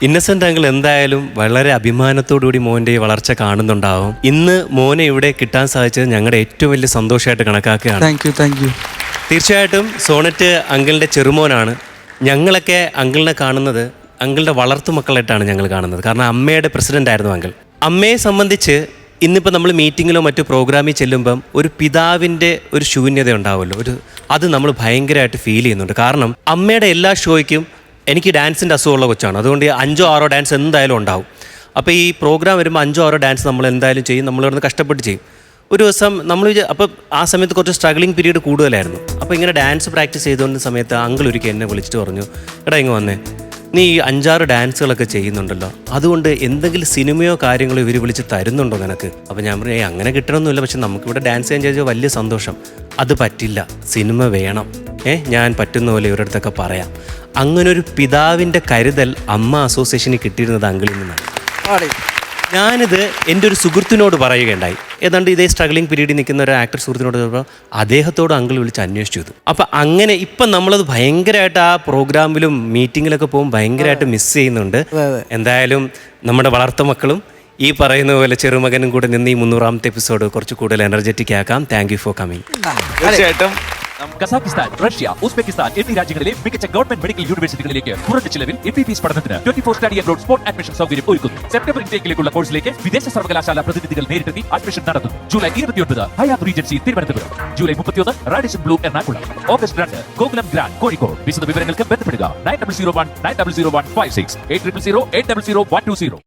Innocent uncle എന്തായാലും വളരെ അഭിമാനത്തോടുകൂടി മോൻ്റെ വളർച്ച കാണുന്നുണ്ടാവും. ഇന്ന് മോനെ ഇവിടെ കിട്ടാൻ സാധിച്ചത് ഞങ്ങളുടെ ഏറ്റവും വലിയ സന്തോഷമായിട്ട് കണക്കാക്കുകയാണ്. Thank you. തീർച്ചയായിട്ടും സോണറ്റ് അങ്കിളിൻ്റെ ചെറുമോനാണ്. ഞങ്ങളൊക്കെ അങ്കിളിനെ കാണുന്നത് അങ്കിളുടെ വളർത്തുമക്കളായിട്ടാണ് ഞങ്ങൾ കാണുന്നത്. കാരണം അമ്മയുടെ പ്രസിഡന്റ് ആയിരുന്നു അങ്കിൾ. അമ്മയെ സംബന്ധിച്ച് ഇന്നിപ്പോൾ നമ്മൾ മീറ്റിങ്ങിലോ മറ്റു പ്രോഗ്രാമിൽ ചെല്ലുമ്പം ഒരു പിതാവിൻ്റെ ഒരു ശൂന്യത ഉണ്ടാവുമല്ലോ, അത് നമ്മൾ ഭയങ്കരമായിട്ട് ഫീൽ ചെയ്യുന്നുണ്ട്. കാരണം അമ്മയുടെ എല്ലാ ഷോയ്ക്കും എനിക്ക് ഡാൻസിൻ്റെ അസുഖമുള്ള കൊച്ചാണ്, അതുകൊണ്ട് 5-6 ഡാൻസ് എന്തായാലും ഉണ്ടാവും. അപ്പോൾ ഈ പ്രോഗ്രാം വരുമ്പോൾ 5-6 ഡാൻസ് നമ്മൾ എന്തായാലും ചെയ്യും, നമ്മളിവിടുന്ന് കഷ്ടപ്പെട്ട് ചെയ്യും. ഒരു ദിവസം നമ്മൾ അപ്പോൾ ആ സമയത്ത് കുറച്ച് സ്ട്രഗ്ലിംഗ് പീരീഡ് കൂടുതലായിരുന്നു. അപ്പോൾ ഇങ്ങനെ ഡാൻസ് പ്രാക്ടീസ് ചെയ്തുകൊണ്ട സമയത്ത് അങ്കിൾ ഒരിക്കൽ എന്നെ വിളിച്ചിട്ട് പറഞ്ഞു, എടാ ഇങ്ങ് വന്നേ, നീ 5-6 ഡാൻസുകളൊക്കെ ചെയ്യുന്നുണ്ടല്ലോ, അതുകൊണ്ട് എന്തെങ്കിലും സിനിമയോ കാര്യങ്ങളോ ഇവർ വിളിച്ച് തരുന്നുണ്ടോ നിനക്ക്? അപ്പോൾ ഞാൻ പറഞ്ഞു, അങ്ങനെ കിട്ടണമെന്നില്ല, പക്ഷെ നമുക്കിവിടെ ഡാൻസ് ചെയ്യാൻ ചോദിച്ചാൽ വലിയ സന്തോഷം. അത് പറ്റില്ല, സിനിമ വേണം, ഞാൻ പറ്റുന്ന പോലെ ഇവരടുത്തൊക്കെ പറയാം. അങ്ങനൊരു പിതാവിൻ്റെ കരുതൽ അമ്മ അസോസിയേഷനിൽ കിട്ടിയിരുന്നത് അങ്കിളിൽ നിന്നാണ്. ഞാനിത് എൻ്റെ ഒരു സുഹൃത്തിനോട് പറയുകയുണ്ടായി. ഏതാണ്ട് ഇതേ സ്ട്രഗ്ലിംഗ് പീരീഡിൽ നിൽക്കുന്ന ഒരു ആക്ടർ സുഹൃത്തിനോട് പറഞ്ഞപ്പോൾ അദ്ദേഹത്തോട് അങ്കിൾ വിളിച്ച് അന്വേഷിച്ചു ഇത്. അപ്പം അങ്ങനെ ഇപ്പം നമ്മളത് ഭയങ്കരമായിട്ട് ആ പ്രോഗ്രാമിലും മീറ്റിങ്ങിലൊക്കെ പോകുമ്പോൾ ഭയങ്കരമായിട്ട് മിസ് ചെയ്യുന്നുണ്ട്. എന്തായാലും നമ്മുടെ വളർത്തുമക്കളും ഈ പറയുന്ന പോലെ ചെറുമകനും കൂടെ നിന്ന് ഈ 300ാമത്തെ എപ്പിസോഡ് കുറച്ച് കൂടുതൽ എനർജറ്റിക് ആക്കാം. Thank you for coming. തീർച്ചയായിട്ടും കസാഖിസ്ഥാൻ, റഷ്യ, ഉസ്ബെക്കിസ്ഥാൻ എന്നീ രാജ്യങ്ങളിലെ മികച്ച ഗവൺമെന്റ് മെഡിക്കൽ യൂണിവേഴ്സിറ്റികളിലേക്ക് കുറഞ്ഞ ചിലവിൽ MBBS പഠനത്തിന് 24 സ്റ്റഡി അബ്രോഡ് സ്പോട്ട് അഡ്മിഷൻ സൗകര്യം ഒരുക്കുന്നു. സെപ്റ്റംബർ ഇൻടേക്കിലേക്കുള്ള കോഴ്സിലേക്ക് വിദേശ സർവകലാശാല പ്രതിനിധികൾ നേരിട്ടെത്തി അഡ്മിഷൻ നടത്തുന്നു. July 29 Hyatt Regency Thiruvananthapuram, July 31 Radisson Blu Ernakulam, August 2 Gokulam grand Kozhikode. വിശദ വിവരങ്ങൾക്ക് ബന്ധപ്പെടുക 9001 900156 800800 120.